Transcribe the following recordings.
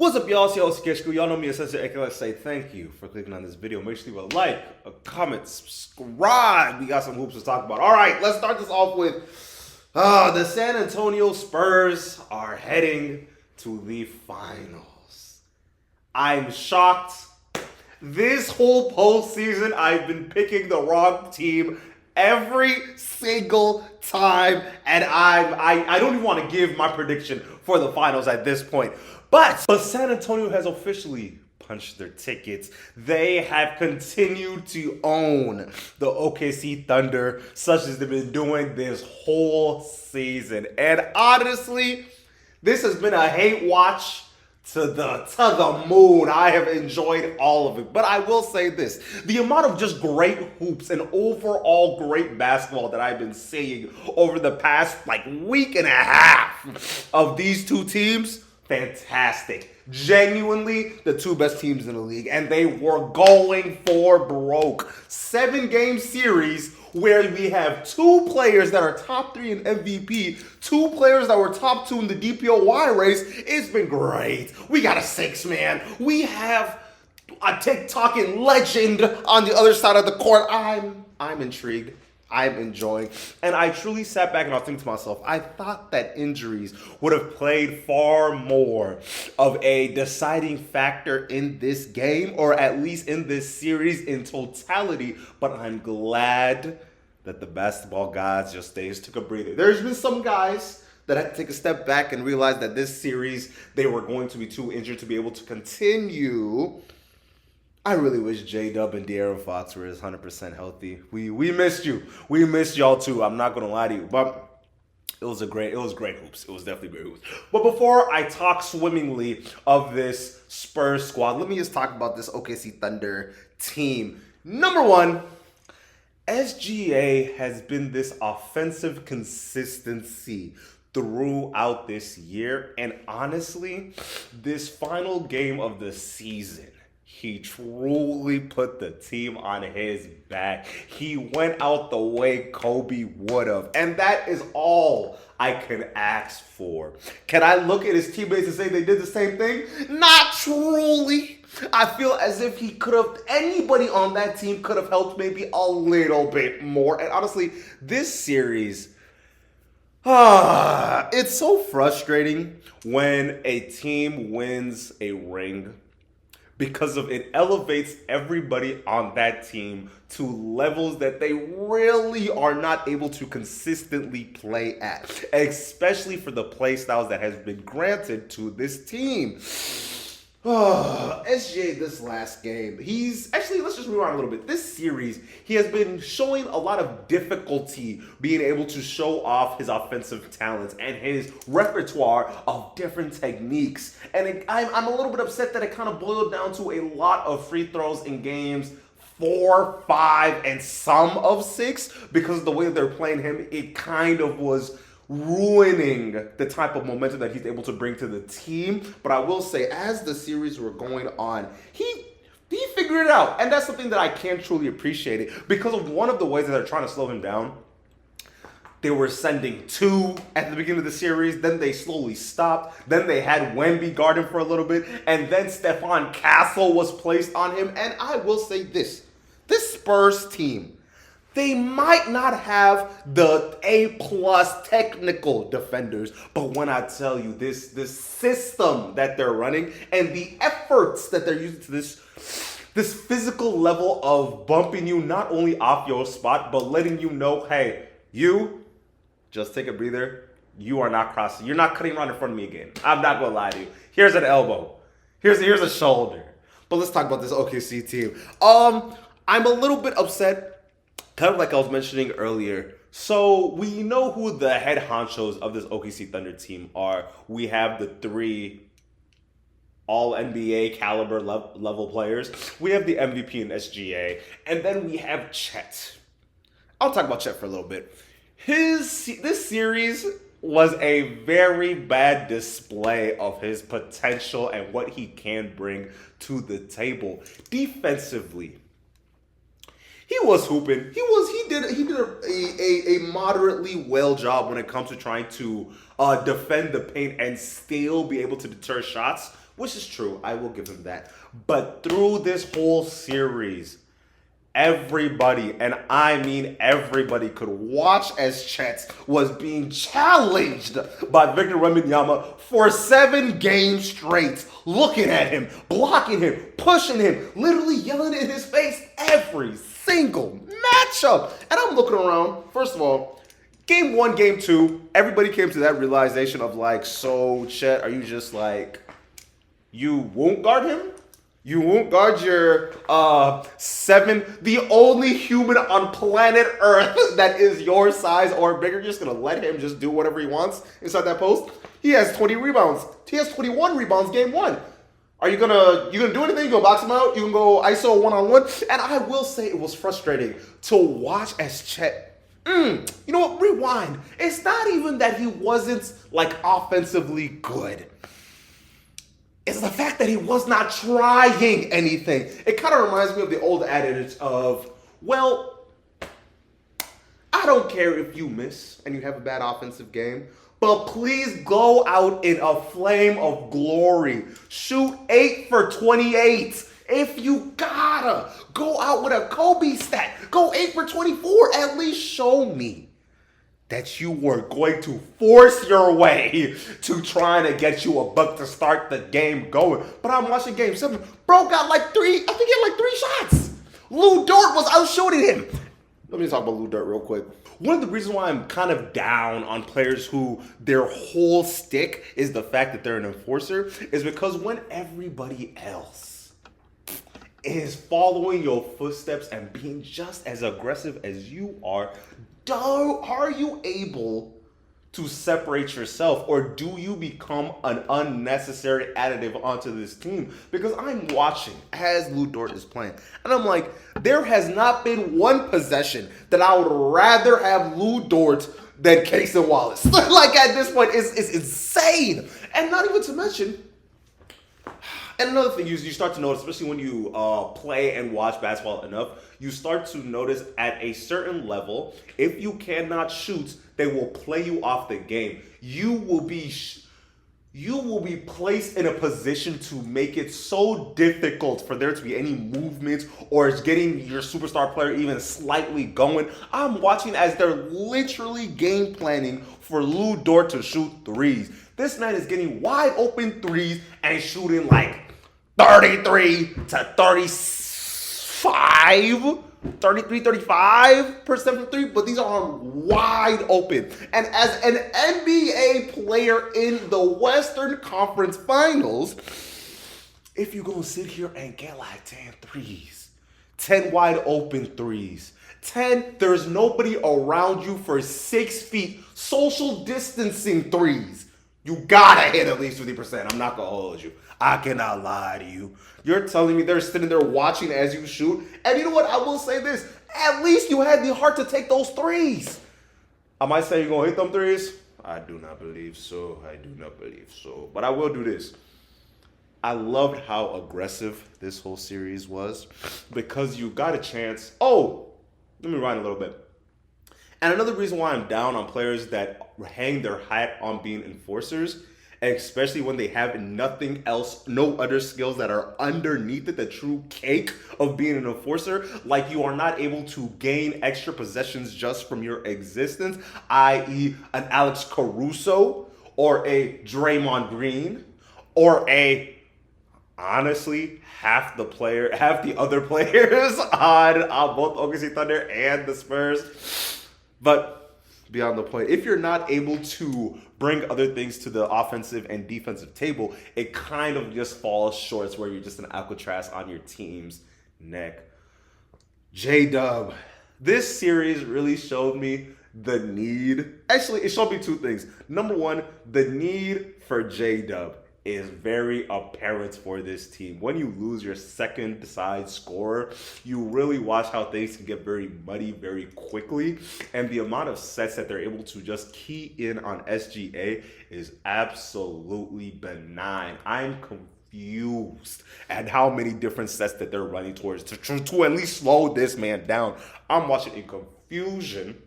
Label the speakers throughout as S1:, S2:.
S1: What's up, y'all? It's your host, Sketch School. Y'all know me as Sensei Aka. Let's say thank you for clicking on this video. Make sure you leave a like, a comment, subscribe. We got some hoops to talk about. All right, let's start this off with the San Antonio Spurs are heading to the finals. I'm shocked. This whole postseason, I've been picking the wrong team every single time, and I don't even want to give my prediction for the finals at this point. But San Antonio has officially punched their tickets. They have continued to own the OKC Thunder, such as they've been doing this whole season. And honestly, this has been a hate watch to the moon. I have enjoyed all of it. But I will say this. The amount of just great hoops and overall great basketball that I've been seeing over the past week and a half of these two teams, fantastic. Genuinely the two best teams in the league. And they were going for broke. 7-game series where we have two players that are top 3 in MVP, two players that were top 2 in the DPOY race. It's been great. We got a 6-man. We have a TikToking legend on the other side of the court. I'm intrigued. I'm enjoying. And I truly sat back and I was thinking to myself, I thought that injuries would have played far more of a deciding factor in this game, or at least in this series in totality. But I'm glad that the basketball gods just took a breather. There's been some guys that had to take a step back and realize that this series, they were going to be too injured to be able to continue. I really wish J-Dub and De'Aaron Fox were 100% healthy. We missed you. We missed y'all too. I'm not gonna lie to you, but it was great hoops. It was definitely great hoops. But before I talk swimmingly of this Spurs squad, let me just talk about this OKC Thunder team. Number one, SGA has been this offensive consistency throughout this year, and honestly, this final game of the season, he truly put the team on his back. He went out the way Kobe would have. And that is all I can ask for. Can I look at his teammates and say they did the same thing? Not truly. I feel as if anybody on that team could have helped maybe a little bit more. And honestly, this series, it's so frustrating when a team wins a ring, because it elevates everybody on that team to levels that they really are not able to consistently play at, especially for the play styles that has been granted to this team. SGA this last game, let's just rewind a little bit. This series, he has been showing a lot of difficulty being able to show off his offensive talents and his repertoire of different techniques. And I'm a little bit upset that it kind of boiled down to a lot of free throws in games 4, 5, and some of 6, because of the way that they're playing him. It kind of was ruining the type of momentum that he's able to bring to the team. But I will say, as the series were going on, he figured it out. And that's something that I can truly appreciate it, because of one of the ways that they're trying to slow him down. They were sending 2 at the beginning of the series, then they slowly stopped, then they had Wemby guard him for a little bit, and then Stephon Castle was placed on him. And I will say this Spurs team, they might not have the A+ technical defenders, but when I tell you this system that they're running and the efforts that they're using to this physical level of bumping you not only off your spot, but letting you know, hey, you just take a breather. You are not crossing. You're not cutting around in front of me again. I'm not gonna lie to you. Here's an elbow. Here's a shoulder. But let's talk about this OKC team. I'm a little bit upset, kind of like I was mentioning earlier. So we know who the head honchos of this OKC Thunder team are. We have the 3 all-NBA caliber level players. We have the MVP in SGA. And then we have Chet. I'll talk about Chet for a little bit. This series was a very bad display of his potential and what he can bring to the table. Defensively, he was hooping. He did a moderately well job when it comes to trying to defend the paint and still be able to deter shots. which is true. I will give him that. But through this whole series, everybody, and I mean everybody, could watch as Chet was being challenged by Victor Wembanyama for 7 games straight, looking at him, blocking him, pushing him, literally yelling in his face every single matchup. And I'm looking around, first of all, game 1, game 2, everybody came to that realization of like, so Chet, are you just like, you won't guard him? You won't guard your 7, the only human on planet Earth that is your size or bigger. You're just going to let him just do whatever he wants inside that post? He has 20 rebounds. He has 21 rebounds game 1. Are you gonna do anything? You gonna box him out? You can go ISO one-on-one? And I will say it was frustrating to watch as Chet. You know what? Rewind. It's not even that he wasn't like offensively good. It's the fact that he was not trying anything. It kind of reminds me of the old adage of, well, I don't care if you miss and you have a bad offensive game, but please go out in a flame of glory. Shoot 8 for 28. If you gotta go out with a Kobe stat, go 8 for 24. At least show me that you were going to force your way to trying to get you a buck to start the game going. But I'm watching game 7. Bro got like 3, I think he had like 3 shots. Lou Dort was out shooting him. Let me talk about Lou Dort real quick. One of the reasons why I'm kind of down on players who their whole stick is the fact that they're an enforcer is because when everybody else is following your footsteps and being just as aggressive as you are you able to separate yourself, or do you become an unnecessary additive onto this team? Because I'm watching as Lou Dort is playing, and I'm like, there has not been one possession that I would rather have Lou Dort than Cason Wallace. Like at this point, it's insane. And not even to mention, and another thing you start to notice, especially when you play and watch basketball enough, you start to notice at a certain level, if you cannot shoot, they will play you off the game. You will be placed in a position to make it so difficult for there to be any movement or getting your superstar player even slightly going. I'm watching as they're literally game planning for Lou Dort to shoot threes. This man is getting wide open threes and shooting like 33 to 35% from 3, but these are wide open. And as an NBA player in the Western Conference Finals, if you're going to sit here and get like 10 threes, 10 wide open threes, 10, there's nobody around you for 6 feet, social distancing threes, you gotta hit at least 50%. I'm not gonna hold you. I cannot lie to you. You're telling me they're sitting there watching as you shoot. And you know what? I will say this. At least you had the heart to take those threes. Am I saying you're going to hit them threes? I do not believe so. But I will do this. I loved how aggressive this whole series was because you got a chance. Oh, let me rewind a little bit. And another reason why I'm down on players that hang their hat on being enforcers, especially when they have nothing else, no other skills that are underneath it, the true cake of being an enforcer, like you are not able to gain extra possessions just from your existence, i.e. an Alex Caruso or a Draymond Green or honestly, half the other players on both OKC Thunder and the Spurs. But beyond the point, if you're not able to bring other things to the offensive and defensive table, it kind of just falls short. It's where you're just an Alcatraz on your team's neck. J-Dub. This series really showed me the need. Actually, it showed me 2 things. Number 1, the need for J-Dub is very apparent for this team. When you lose your second side scorer, you really watch how things can get very muddy very quickly. And the amount of sets that they're able to just key in on SGA is absolutely benign. I'm confused at how many different sets that they're running towards to at least slow this man down. I'm watching in confusion.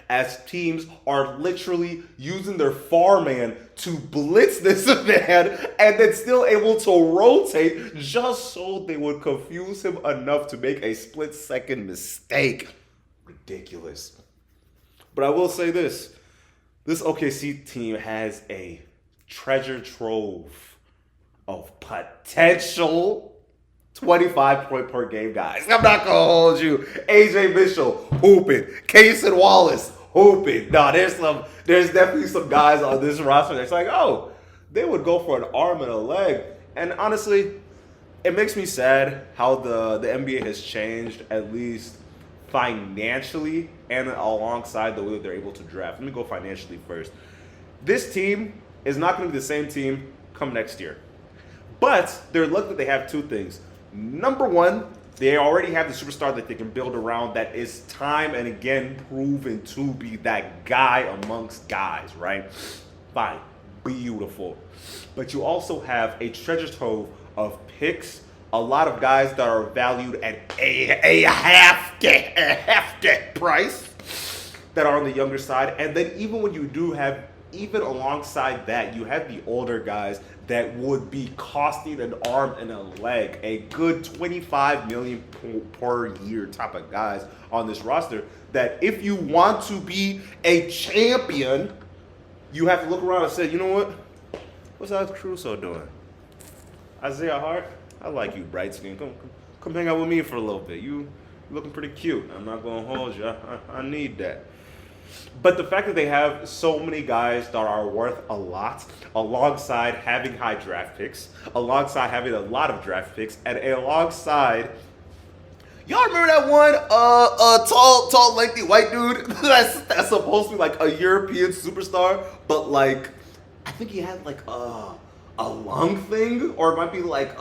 S1: as teams are literally using their far man to blitz this man and then still able to rotate just so they would confuse him enough to make a split-second mistake. Ridiculous. But I will say this OKC team has a treasure trove of potential 25-point per game guys. I'm not gonna hold you. AJ Mitchell hooping, Cason Wallace hooping. No, there's definitely some guys on this roster that's like, oh, they would go for an arm and a leg. And honestly, it makes me sad how the NBA has changed, at least financially and alongside the way that they're able to draft. Let me go financially first. This team is not going to be the same team come next year. But they're lucky that they have two things. Number one, they already have the superstar that they can build around that is time and again proven to be that guy amongst guys, right? Fine. Beautiful. But you also have a treasure trove of picks, a lot of guys that are valued at a half debt price that are on the younger side. And then even when you do have, even alongside that, you have the older guys that would be costing an arm and a leg, a good $25 million per year type of guys on this roster, that if you want to be a champion, you have to look around and say, you know what? What's Alex Caruso doing? Isaiah Hart? I like you, bright skin. Come hang out with me for a little bit. You looking pretty cute. I'm not gonna hold you. I need that. But the fact that they have so many guys that are worth a lot, alongside having high draft picks, alongside having a lot of draft picks, and alongside, y'all remember that one tall, lengthy white dude that's supposed to be like a European superstar, but like I think he had like a lung thing, or it might be like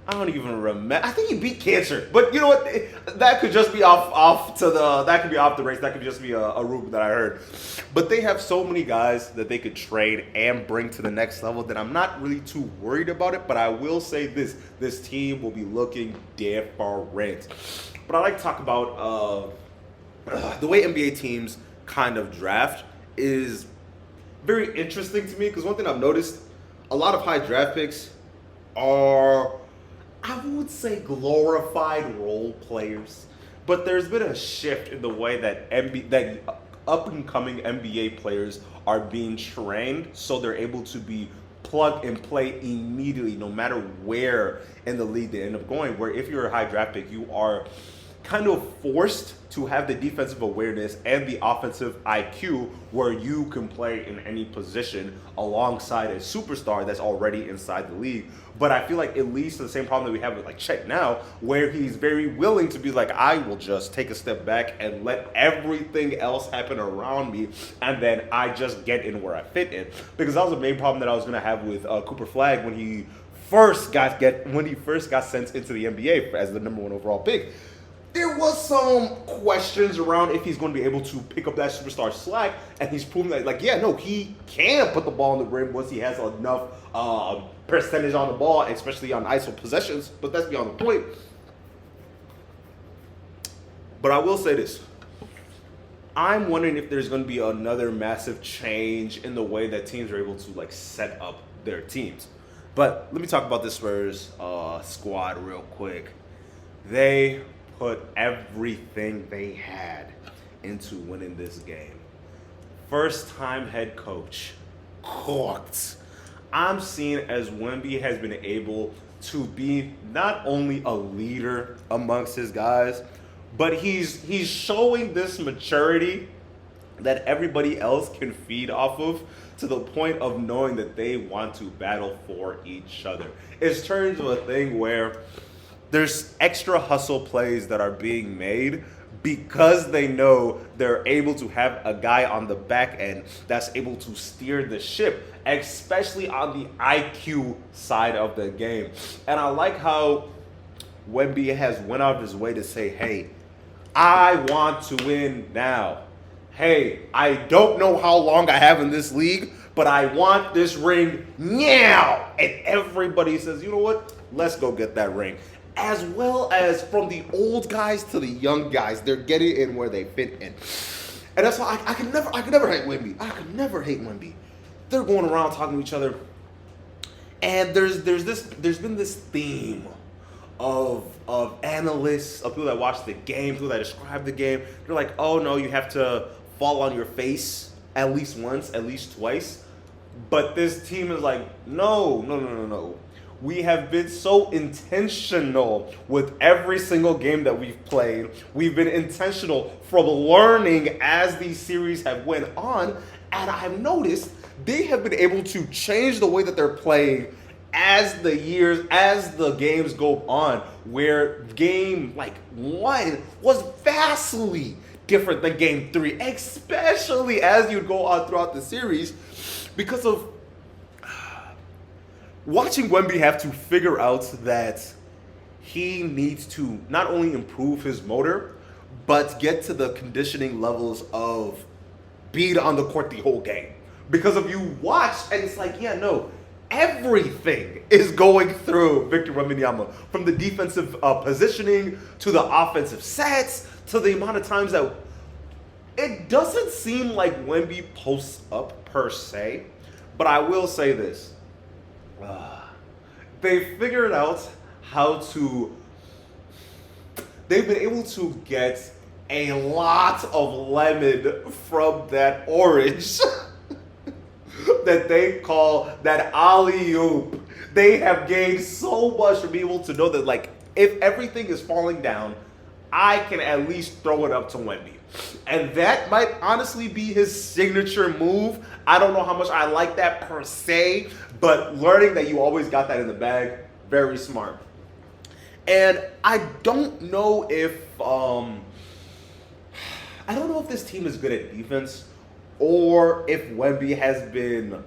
S1: I don't even remember. I think he beat cancer, but you know what? That could just be off the race. That could just be a rumor that I heard. But they have so many guys that they could trade and bring to the next level that I'm not really too worried about it. But I will say this team will be looking different. But I like to talk about the way NBA teams kind of draft is very interesting to me, because one thing I've noticed, a lot of high draft picks are, I would say, glorified role players. But there's been a shift in the way that up and coming NBA players are being trained, so they're able to be plug and play immediately, no matter where in the league they end up going. Where if you're a high draft pick, you are kind of forced to have the defensive awareness and the offensive IQ where you can play in any position alongside a superstar that's already inside the league. But I feel like it leads to the same problem that we have with like Chet now, where he's very willing to be like, I will just take a step back and let everything else happen around me, and then I just get in where I fit in. Because that was the main problem that I was going to have with Cooper Flagg when he first got sent into the NBA as the number 1 overall pick. There was some questions around if he's going to be able to pick up that superstar slack, and he's proven that, like, yeah, no, he can put the ball on the rim once he has enough percentage on the ball, especially on ISO possessions, but that's beyond the point. But I will say this. I'm wondering if there's going to be another massive change in the way that teams are able to, like, set up their teams. But let me talk about this Spurs squad real quick. They put everything they had into winning this game. First-time head coach, cooked. I'm seeing as Wemby has been able to be not only a leader amongst his guys, but he's showing this maturity that everybody else can feed off of, to the point of knowing that they want to battle for each other. It's turned into a thing where there's extra hustle plays that are being made because they know they're able to have a guy on the back end that's able to steer the ship, especially on the IQ side of the game. And I like how Wemby has went out of his way to say, hey, I want to win now. Hey, I don't know how long I have in this league, but I want this ring now. And everybody says, you know what? Let's go get that ring. As well as from the old guys to the young guys, they're getting in where they fit in. And that's why I could never hate Wemby. I could never hate Wemby. They're going around talking to each other, and there's been this theme of analysts, of people that watch the game, people that describe the game. They're like, oh no, you have to fall on your face at least once, at least twice. But this team is like, no. We have been so intentional with every single game that we've played. We've been intentional from learning as these series have went on. And I've noticed they have been able to change the way that they're playing as the games go on, where game like 1 was vastly different than game 3, especially as you go on throughout the series, because of watching Wemby have to figure out that he needs to not only improve his motor, but get to the conditioning levels of being on the court the whole game. Because if you watch, and it's like, yeah, no, everything is going through Victor Wembanyama, from the defensive positioning to the offensive sets to the amount of times that it doesn't seem like Wemby posts up per se, but I will say this. They figured out they've been able to get a lot of lemon from that orange that they call that alley-oop. They have gained so much from being able to know that, like, if everything is falling down, I can at least throw it up to Wemby. And that might honestly be his signature move. I don't know how much I like that per se, but learning that you always got that in the bag, very smart. And I don't know if this team is good at defense, or if Wemby has been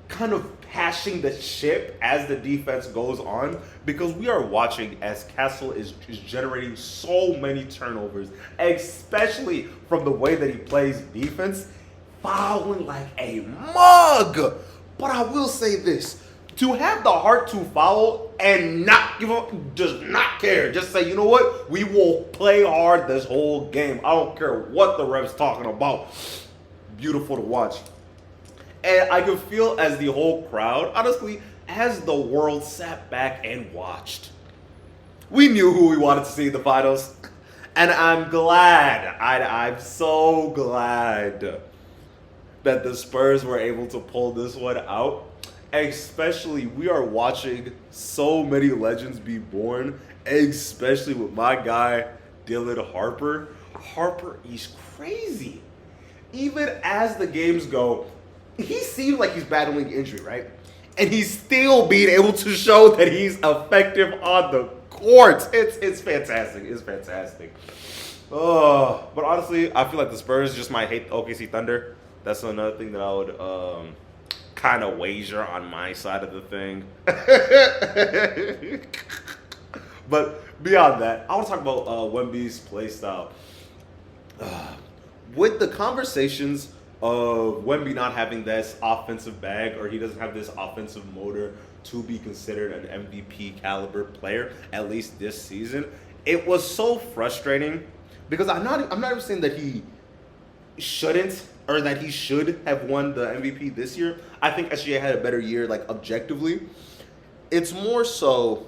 S1: kind of passing the ship as the defense goes on, because we are watching as Castle is generating so many turnovers, especially from the way that he plays defense, fouling like a mug. But I will say this, to have the heart to foul and not give up, just not care, just say, you know what, we will play hard this whole game. I don't care what the ref's talking about. Beautiful to watch. And I could feel as the whole crowd, honestly, as the world sat back and watched, we knew who we wanted to see in the finals. And I'm glad, I'm so glad that the Spurs were able to pull this one out. Especially, we are watching so many legends be born, especially with my guy, Dylan Harper. Harper is crazy. Even as the games go, he seems like he's battling injury, right? And he's still being able to show that he's effective on the court. It's fantastic. It's fantastic. But honestly, I feel like the Spurs just might hate the OKC Thunder. That's another thing that I would kind of wager on my side of the thing. But beyond that, I want to talk about Wemby's play style. With the conversations of Wemby not having this offensive bag, or he doesn't have this offensive motor to be considered an MVP caliber player, at least this season, it was so frustrating, because I'm not even saying that he shouldn't, or that he should have won the MVP this year. I think SGA had a better year, like, objectively. It's more so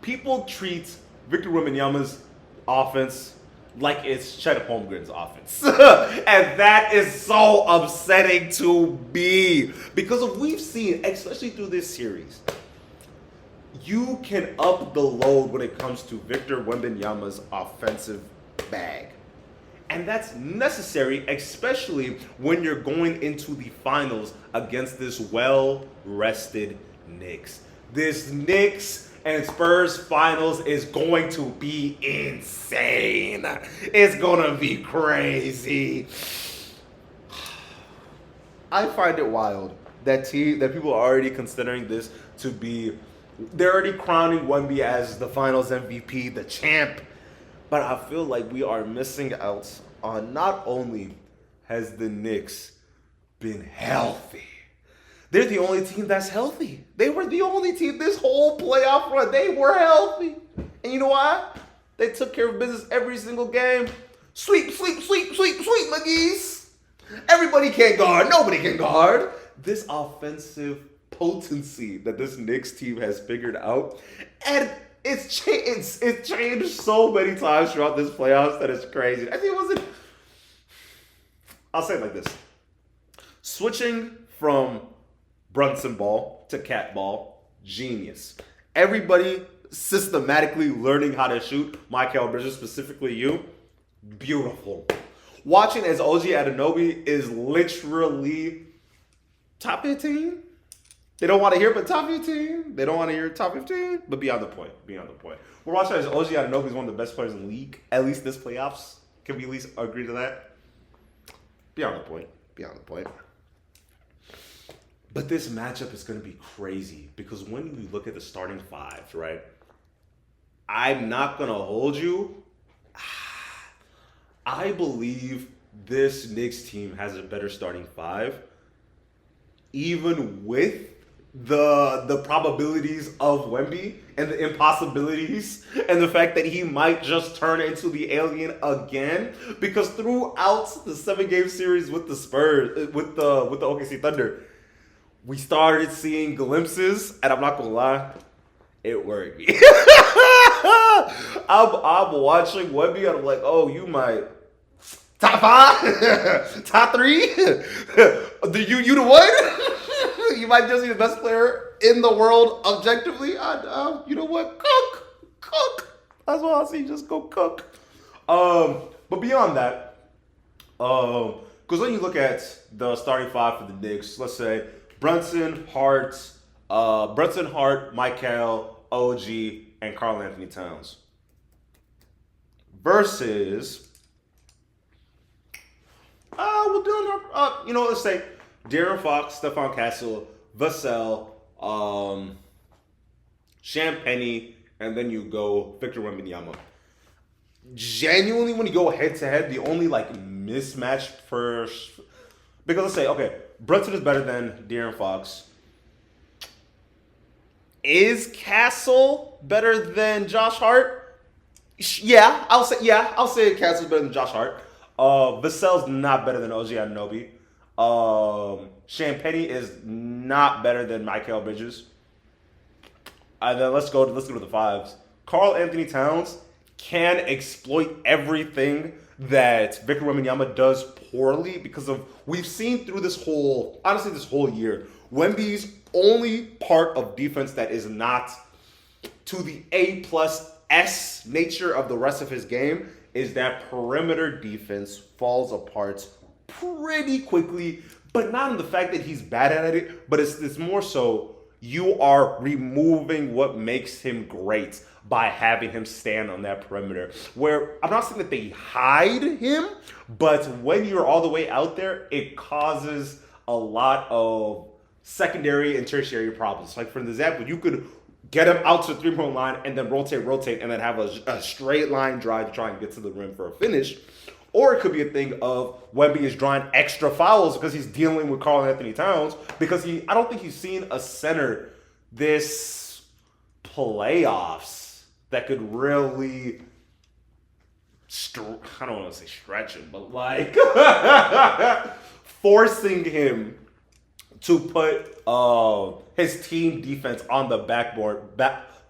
S1: people treat Victor Wembanyama's offense like it's Chet Holmgren's offense. And that is so upsetting to me, because of we've seen, especially through this series, you can up the load when it comes to Victor Wembanyama's offensive bag. And that's necessary, especially when you're going into the finals against this well-rested Knicks. This Knicks and Spurs finals is going to be insane. It's going to be crazy. I find it wild that people are already considering this to be, they're already crowning Wemby as the finals MVP, the champ. But I feel like we are missing out on, not only has the Knicks been healthy, they're the only team that's healthy. They were the only team this whole playoff run. They were healthy. And you know why? They took care of business every single game. Sweep, sweep, sweep, sweep, sweep, McGee's. Everybody can guard. Nobody can guard. This offensive potency that this Knicks team has figured out, and it's changed so many times throughout this playoffs that it's crazy. I think it wasn't. I'll say it like this: switching from Brunson ball to cat ball, genius. Everybody systematically learning how to shoot. Michael Bridges, specifically you, beautiful. Watching as OG Anunoby is literally top 15. They don't want to hear but top 15. They don't want to hear top 15, but beyond the point. Beyond the point. We're watching as OG Anunoby is one of the best players in the league, at least this playoffs. Can we at least agree to that? Beyond the point. Beyond the point. But this matchup is going to be crazy because when you look at the starting fives, right? I'm not going to hold you. I believe this Knicks team has a better starting five, even with the probabilities of Wemby and the impossibilities and the fact that he might just turn into the alien again. Because throughout the 7-game series with the Spurs, with the OKC Thunder, we started seeing glimpses, and I'm not gonna lie, it worried me. I'm watching Wemby, and I'm like, oh, you might top 5, top 3. You the one? You might just be the best player in the world objectively. You know what? Cook. That's what I'll see. Just go cook. But beyond that, because when you look at the starting five for the Knicks, let's say Brunson, Hart, Michael, OG, and Karl Anthony Towns. Versus, we're doing let's say De'Aaron Fox, Stephon Castle, Vassell, Champagnie, and then you go Victor Wembanyama. Genuinely, when you go head-to-head, the only, mismatch because let's say, okay, Brunson is better than De'Aaron Fox. Is Castle better than Josh Hart? I'll say Castle's better than Josh Hart. Vassell's not better than OG Anunoby. Champagnie is not better than Michael Bridges. And then let's go to the fives. Karl Anthony Towns can exploit everything that Victor Wembanyama does poorly because of we've seen through this whole year, Wemby's only part of defense that is not to the A+S nature of the rest of his game is that perimeter defense falls apart pretty quickly, but not in the fact that he's bad at it, but it's more so you are removing what makes him great by having him stand on that perimeter. Where I'm not saying that they hide him, but when you're all the way out there, it causes a lot of secondary and tertiary problems. Like for example, you could get him out to the 3-point line and then rotate, and then have a straight line drive to try and get to the rim for a finish. Or it could be a thing of Wemby is drawing extra fouls because he's dealing with Karl Anthony Towns because I don't think he's seen a center this playoffs that could really, I don't want to say stretch him, but forcing him to put his team defense on the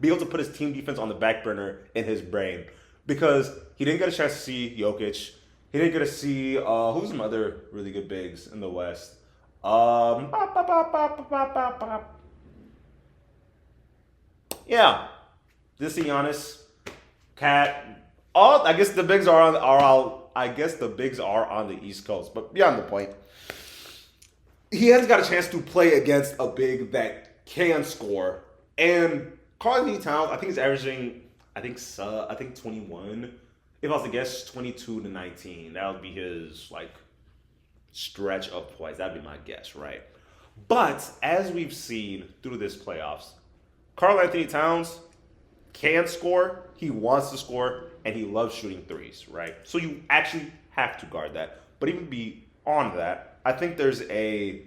S1: be able to put his team defense on the back burner in his brain because he didn't get a chance to see Jokic. He didn't get to see who's some other really good bigs in the West. Just see Giannis, Cat. I guess the bigs are on the East Coast, but beyond the point, he hasn't got a chance to play against a big that can score. And Karl Anthony Towns, I think he's averaging, 21. If I was to guess, 22 to 19. That would be his stretch of points. That'd be my guess, right? But as we've seen through this playoffs, Karl Anthony Towns can score, he wants to score, and he loves shooting threes, right? So you actually have to guard that. But even beyond that, I think there's a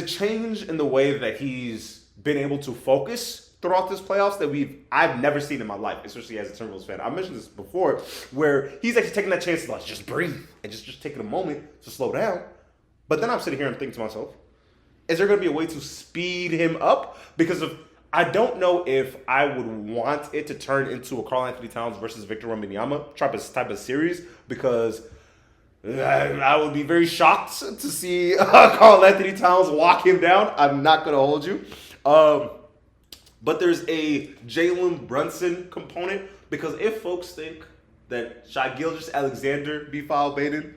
S1: change in the way that he's been able to focus throughout this playoffs that I've never seen in my life, especially as a Timberwolves fan. I mentioned this before, where he's actually taking that chance to like just breathe and just taking a moment to slow down. But then I'm sitting here and thinking to myself, is there going to be a way to speed him up? Because I don't know if I would want it to turn into a Karl Anthony Towns versus Victor Wembanyama type of series, because I would be very shocked to see Karl Anthony Towns walk him down. I'm not going to hold you. But there's a Jalen Brunson component, because if folks think that Shai Gilgeous-Alexander be foul baited,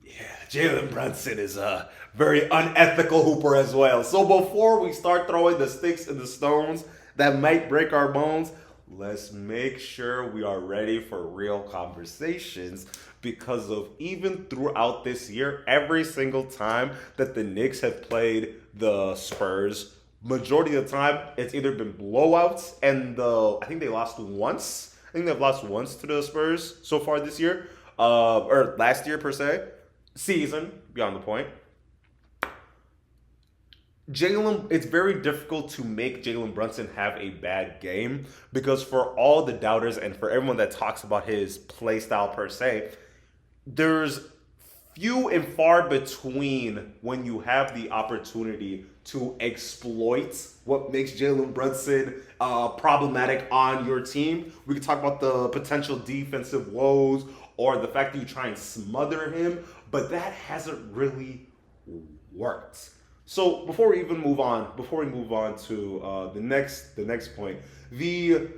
S1: yeah, Jalen Brunson is a very unethical hooper as well. So before we start throwing the sticks and the stones that might break our bones, let's make sure we are ready for real conversations, because of even throughout this year, every single time that the Knicks have played the Spurs, majority of the time, it's either been blowouts, and I think they lost once. I think they've lost once to the Spurs so far this year, or last year per se. Season, beyond the point. It's very difficult to make Jalen Brunson have a bad game, because for all the doubters and for everyone that talks about his play style per se, there's few and far between when you have the opportunity to exploit what makes Jalen Brunson problematic on your team. We can talk about the potential defensive woes or the fact that you try and smother him, but that hasn't really worked. So before we move on to the next point, the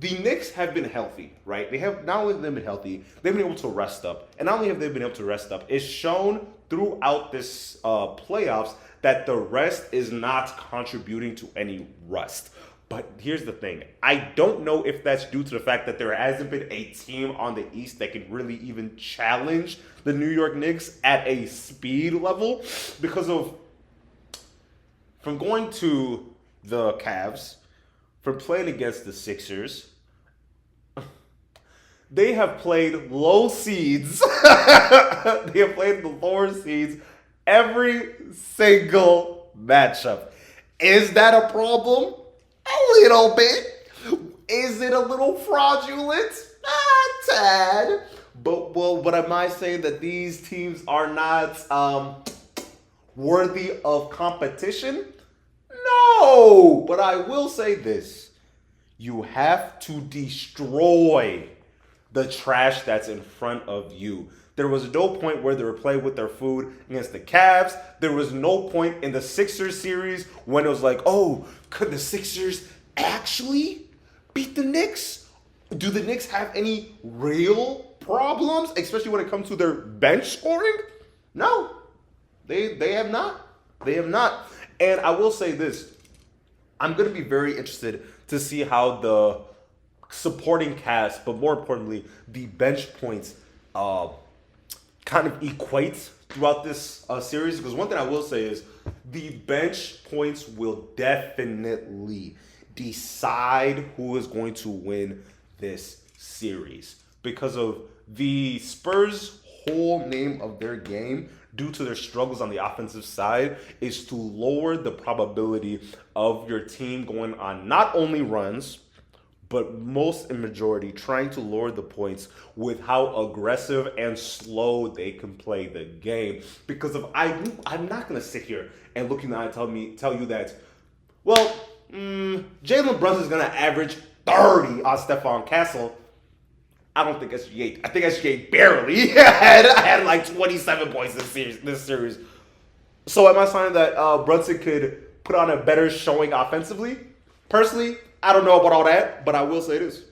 S1: Knicks have been healthy, right? They have not only been healthy, they've been able to rest up, and not only have they been able to rest up, it's shown throughout this playoffs that the rest is not contributing to any rust. But here's the thing. I don't know if that's due to the fact that there hasn't been a team on the East that can really even challenge the New York Knicks at a speed level, because of from going to the Cavs, from playing against the Sixers, they have played low seeds. They have played the lower seeds every single matchup. Is that a problem? A little bit. Is it a little fraudulent? A tad. But am I saying that these teams are not worthy of competition? No. But I will say this. You have to destroy the trash that's in front of you. There was no point where they were playing with their food against the Cavs. There was no point in the Sixers series when it was like, oh, could the Sixers actually beat the Knicks? Do the Knicks have any real problems, especially when it comes to their bench scoring? No, they have not. They have not. And I will say this. I'm going to be very interested to see how the supporting cast, but more importantly, the bench points kind of equate throughout this series. Because one thing I will say is the bench points will definitely decide who is going to win this series. Because of the Spurs' whole name of their game, due to their struggles on the offensive side, is to lower the probability of your team going on not only runs, but most in majority trying to lower the points with how aggressive and slow they can play the game. Because I'm not going to sit here and look in the eye and tell you that, well, Jalen Brunson is going to average 30 on Stephon Castle. I don't think SGA. I think SGA barely had like 27 points this series. So am I saying that Brunson could put on a better showing offensively? Personally, I don't know about all that, but I will say this.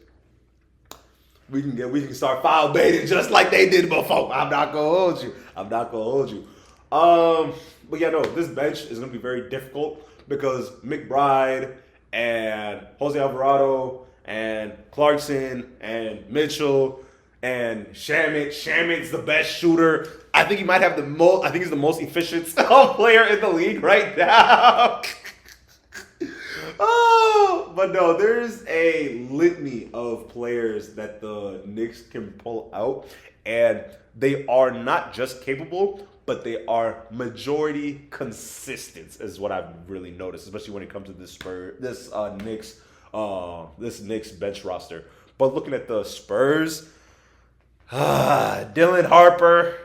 S1: We can start foul baiting just like they did before. I'm not gonna hold you. But yeah, no, this bench is gonna be very difficult because McBride and Jose Alvarado and Clarkson and Mitchell and Shamet. Shamet's the best shooter. I think he might have I think he's the most efficient player in the league right now. But no, there's a litany of players that the Knicks can pull out, and they are not just capable, but they are majority consistent, is what I've really noticed, especially when it comes to this Knicks bench roster. But looking at the Spurs, Dylan Harper,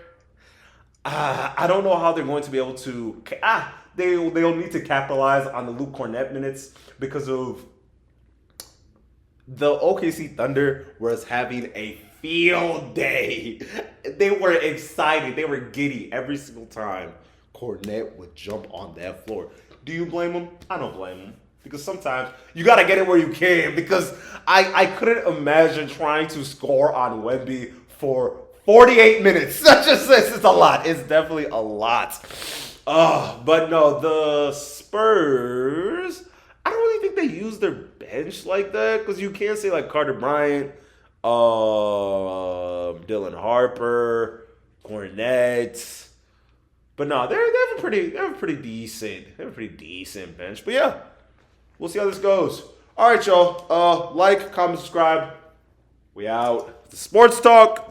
S1: I don't know how they're going to be able to. They'll need to capitalize on the Luke Cornett minutes because of the OKC Thunder was having a field day. They were excited. They were giddy every single time Cornett would jump on that floor. Do you blame him? I don't blame him. Because sometimes you got to get it where you can. Because I couldn't imagine trying to score on Wemby for 48 minutes. That's just, it's a lot. It's definitely a lot. But no, the Spurs, I don't really think they use their bench like that. Because you can't say like Carter Bryant, Dylan Harper, Cornett. But no, they have a pretty decent bench. But yeah, we'll see how this goes. All right, y'all. Like, comment, subscribe. We out. The Sports Talk.